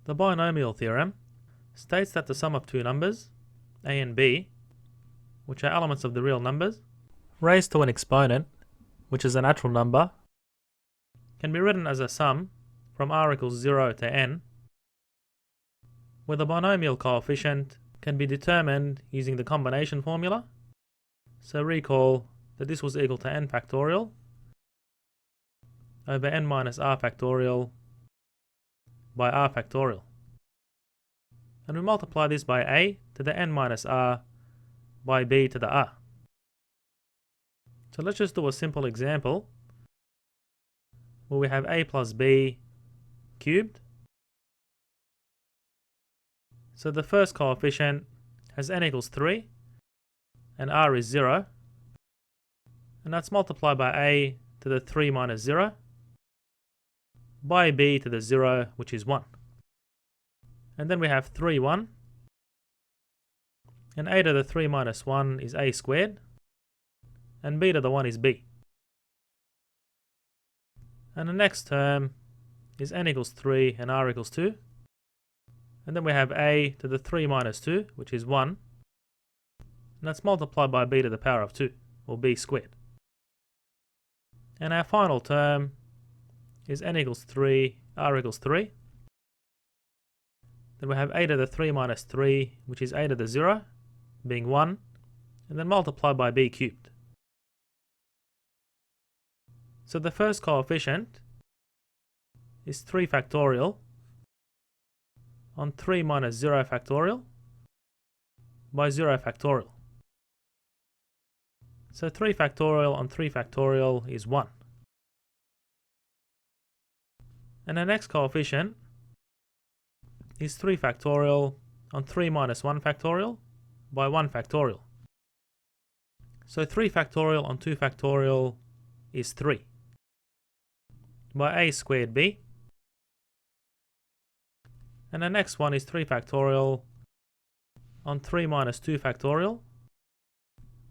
The binomial theorem states that the sum of two numbers, a and b, which are elements of the real numbers, raised to an exponent, which is a natural number, can be written as a sum from r equals 0 to n, where the binomial coefficient can be determined using the combination formula. So recall that this was equal to n factorial over n minus r factorial by r factorial. And we multiply this by a to the n minus r by b to the r. So let's just do a simple example where we have a plus b cubed. So the first coefficient has n equals 3 and r is 0, and that's multiplied by a to the 3 minus 0 by b to the 0, which is 1. And then we have 3, 1, and a to the 3 minus 1 is a squared, and b to the 1 is b. And the next term is n equals 3 and r equals 2. And then we have a to the 3 minus 2, which is 1. And that's multiplied by b to the power of 2, or b squared. And our final term is n equals 3, r equals 3. Then we have a to the 3 minus 3, which is a to the 0, being 1. And then multiplied by b cubed. So the first coefficient is 3 factorial on 3 minus 0 factorial by 0 factorial. So 3 factorial on 3 factorial is 1. And the next coefficient is 3 factorial on 3 minus 1 factorial by 1 factorial. So 3 factorial on 2 factorial is 3 by a squared b. And the next one is 3 factorial on 3 minus 2 factorial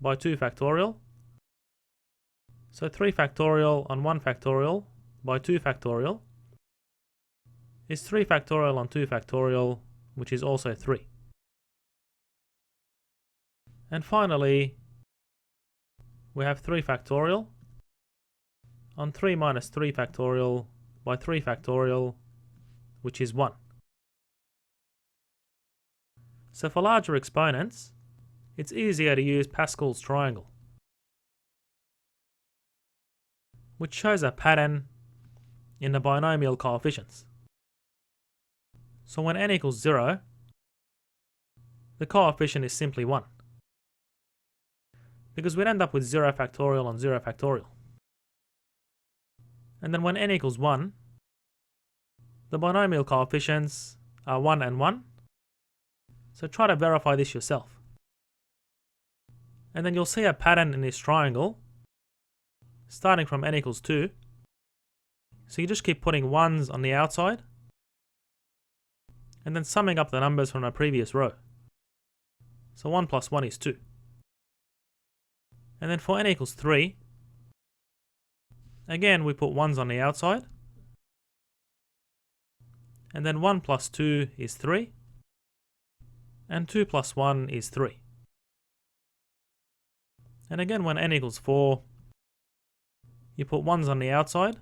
by 2 factorial. So 3 factorial on 1 factorial by 2 factorial is 3 factorial on 2 factorial, which is also 3. And finally, we have 3 factorial on 3 minus 3 factorial by 3 factorial, which is 1. So for larger exponents, it's easier to use Pascal's triangle, which shows a pattern in the binomial coefficients. So when n equals 0, the coefficient is simply 1, because we'd end up with 0 factorial on 0 factorial. And then when n equals 1, the binomial coefficients are 1 and 1. So try to verify this yourself. And then you'll see a pattern in this triangle starting from n equals 2. So you just keep putting 1s on the outside and then summing up the numbers from the previous row. So 1 plus 1 is 2. And then for n equals 3, again we put 1s on the outside, and then 1 plus 2 is 3, and 2 plus 1 is 3. And again when n equals 4, you put 1s on the outside,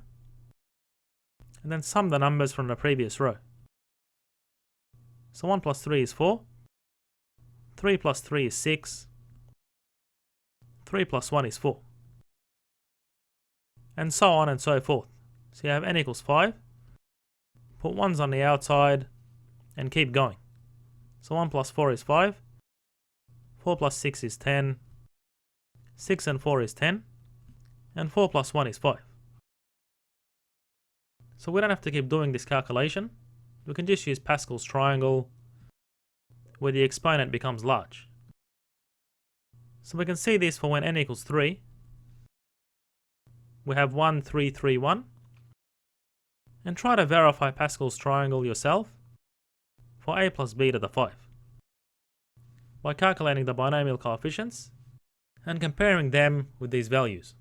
and then sum the numbers from the previous row. So 1 plus 3 is 4, 3 plus 3 is 6, 3 plus 1 is 4. And so on and so forth. So you have n equals 5, put 1s on the outside, and keep going. So 1 plus 4 is 5, 4 plus 6 is 10, 6 and 4 is 10, and 4 plus 1 is 5. So we don't have to keep doing this calculation. We can just use Pascal's triangle where the exponent becomes large. So we can see this for when n equals 3. We have 1, 3, 3, 1. And try to verify Pascal's triangle yourself for a plus b to the 5 by calculating the binomial coefficients and comparing them with these values.